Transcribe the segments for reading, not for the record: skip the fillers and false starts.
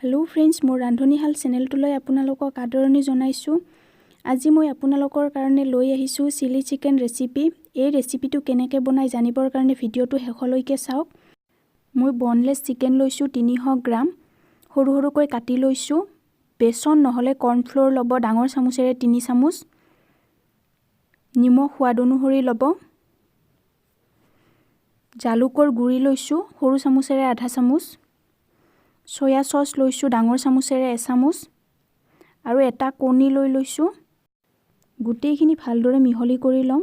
Hello friends मोर रांधनी हाल चेनेलटुলৈ আপোনালোকক আদৰণি জনাইছো। আজি মই আপোনালোকৰ কাৰণে লৈ আহিছো চিলি চিকেন ৰেচিপি। এই ৰেচিপিটো কেনেকৈ বনাই জানিবৰ কাৰণে ভিডিওটো শেষলৈকে চাওক। মই বনলেছ চিকেন লৈছো 300 গ্ৰাম, সৰু সৰুকৈ কাটি লৈছো। বেসন নহলে কৰ্নফ্লোৰ লব ডাঙৰ চামুচেৰে 3 চামুচ। নিমখ সোৱাদ অনুসৰি লব। জালুকৰ গুৰি লৈছো সৰু চামুচেৰে আধা চামুচ। सोया सस लैसु डांगर चामुचेरे 1 चामुच আৰু এটা কণী লৈ লৈছো। গুটেইখিনি ভালদৰে মিহলি কৰি লম।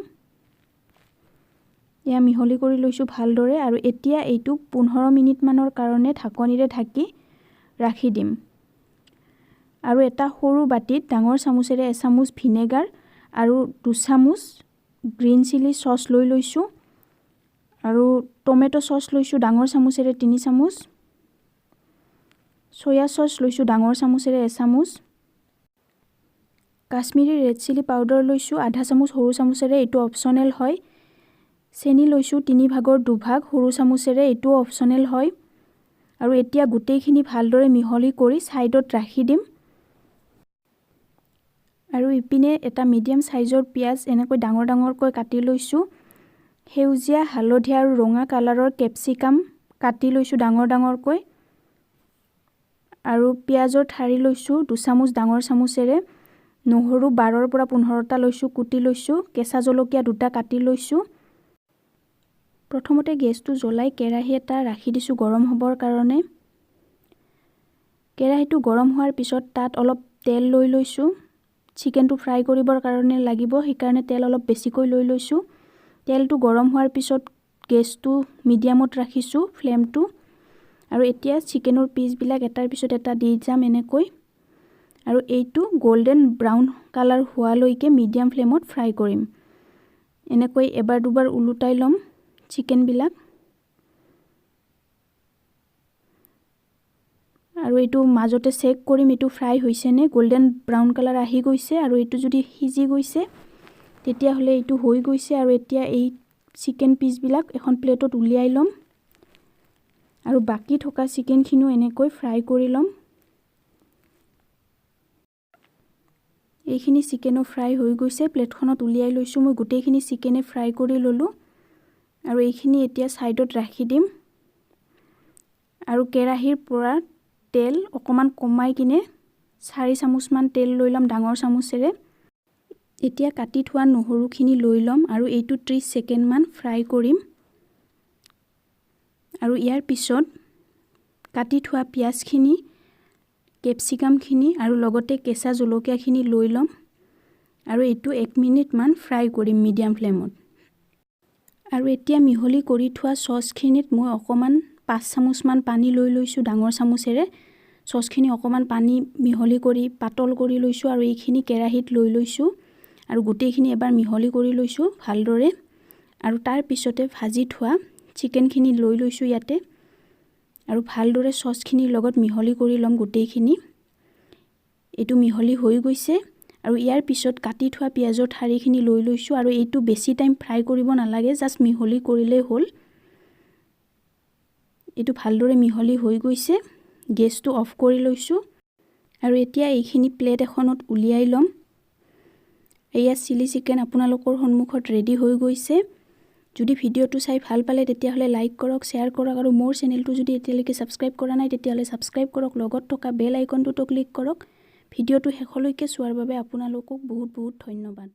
ইয়া মিহলি কৰি লৈছো ভালদৰে আৰু এতিয়া এইটো 15 মিনিট মানৰ কাৰণে ঢাকনিৰে ঢাকি ৰাখি দিম। আৰু এটা সৰু বাটিত ডাঙৰ চামুচেৰে 1 চামুচ ভিনেগাৰ আৰু 2 চামুচ গ্ৰীন চিলি সস লৈ লৈছো। আৰু টমেটো সস লৈছো ডাঙৰ চামুচেৰে 3 চামুচ। सोया सस लैसु डांगर चामुचेरे 1 चामुच। काश्मीरी रेड चिली पाउडर लैसु आधा चामुच सৰু চামুচেৰে এটো অপচনেল হয়। চেনি লैसु 3 ভাগৰ 2 ভাগ সৰু চামুচেৰে এটো অপচনেল হয়। আৰু এতিয়া গুটেইখিনি ভালদৰে মিহলি কৰি সাইডত ৰাখি দিম। আৰু ইপিনে এটা মিডিয়াম সাইজৰ পিয়াজ এনেকৈ ডাঙৰ ডাঙৰকৈ কাটি লৈছো। হেউজিয়া হালধীয়া আৰু ৰঙা কালাৰৰ ক্যাপসিকাম কাটি লৈছো ডাঙৰ ডাঙৰকৈ। আৰু পিয়াজৰ ঠাৰি লৈছো 2 চামুচ ডাঙৰ চামুচেৰে। নহৰু 12 পৰা 15টা লৈছো কুটি লৈছো। কেঁচা জলকীয়া 2টা কাটি লৈছো। প্ৰথমতে গেছটো জ্বলাই কেৰাহী এটা ৰাখি দিছো গৰম হ'বৰ কাৰণে। কেৰাহীটো গৰম হোৱাৰ পিছত তাত অলপ তেল লৈ লৈছো। চিকেনটো ফ্ৰাই কৰিবৰ কাৰণে লাগিব সেইকাৰণে তেল অলপ বেছিকৈ লৈ লৈছো। তেলটো গৰম হোৱাৰ পিছত গেছটো মিডিয়ামত ৰাখিছো ফ্লেমটো। আৰু এতিয়া চিকেনৰ পিস বিলাক এটাৰ পিছত এটা দি যাম এনেকৈ। আৰু এইটো গোল্ডেন ব্ৰাউন কালাৰ হোৱালৈকে মিডিয়াম ফ্লেমত ফ্ৰাই কৰিম। এনেকৈ এবাৰ দুবাৰ উলুটাই লম চিকেন বিলাক। আৰু এইটো মাজতে চেক কৰিম এইটো ফ্ৰাই হৈছে নে। গোল্ডেন ব্ৰাউন কালাৰ আহি গৈছে আৰু এইটো যদি সিজি গৈছে তেতিয়া হলে এইটো হৈ গৈছে। আৰু এতিয়া এই চিকেন পিস বিলাক এখন প্লেটত উলিয়াই লম। আৰু বাকি থকা চিকেন খিনিও এনেকৈ ফ্ৰাই কৰি লম। এইখিনি চিকেনো ফ্ৰাই হৈ গৈছে প্লেটখনত উলিয়াই লৈছো। মই গুটেইখিনি চিকেনে ফ্ৰাই কৰি ললো। আৰু এইখিনি এতিয়া সাইডত ৰাখি দিম। আৰু কেৰাহীৰ পৰা তেল অকমান কমাই কিনে 4 চামুচ মান তেল লৈ লম ডাঙৰ চামুচেৰে। এতিয়া কাটি থোৱা নহৰুখিনি লৈ লম আৰু এইটো 30 সেকেন্ড মান ফ্ৰাই কৰিম। আৰু ইয়াৰ পিছত কাটি থোৱা পিয়াজখিনি ক্যাপসিকামখিনি আৰু লগতে কেঁচা জলকীয়াখিনি লৈ লম। আৰু এইটো 1 মিনিট মান ফ্ৰাই কৰিম মিডিয়াম ফ্লেমত। আৰু এতিয়া মিহলি কৰি থোৱা সসখিনিত মই অকমান 5 চামুচ মান পানী লৈ লৈছো ডাঙৰ চামুচেৰে। সসখিনি অকমান পানী মিহলি কৰি পাতল কৰি লৈছো আৰু এইখিনি কেৰাহীত লৈ লৈছো। আৰু গুটেইখিনি এবাৰ মিহলি কৰি লৈছো ভালদৰে। আৰু তাৰ পিছতে ভাজি থোৱা চিকেনখিনি লৈ লৈছো ইয়াতে। আৰু ভালদৰে সসখিনিৰ লগত মিহলি কৰি লম গুটেইখিনি। এটো মিহলি হৈ গৈছে। আৰু ইয়াৰ পিছত কাটি থোৱা পিয়াজৰ ঠাৰিখিনি লৈ লৈছো। আৰু এইটো বেছি টাইম ফ্ৰাই কৰিব নালাগে জাস্ট মিহলি কৰিলে হ'ল। এটো ভালদৰে মিহলি হৈ গৈছে। গেছটো অফ কৰি লৈছো। আৰু এতিয়া এইখিনি প্লেট এখনত উলিয়াই লম। এয়া চিলি চিকেন আপোনালোকৰ সন্মুখত ৰেডি হৈ গৈছে। যদি ভিডিওটো চাই ভাল পালে তেতিয়া হলে লাইক কৰক, শেয়াৰ কৰক আৰু মোৰ চেনেলটো যদি এতিয়ালৈকে সাবস্ক্ৰাইব কৰা নাই তেতিয়া হলে সাবস্ক্ৰাইব কৰক। লগত থকা বেল আইকনটো ক্লিক কৰক। ভিডিওটো শেষলৈকে চোৱাৰ বাবে আপোনালোকক বহুত বহুত ধন্যবাদ।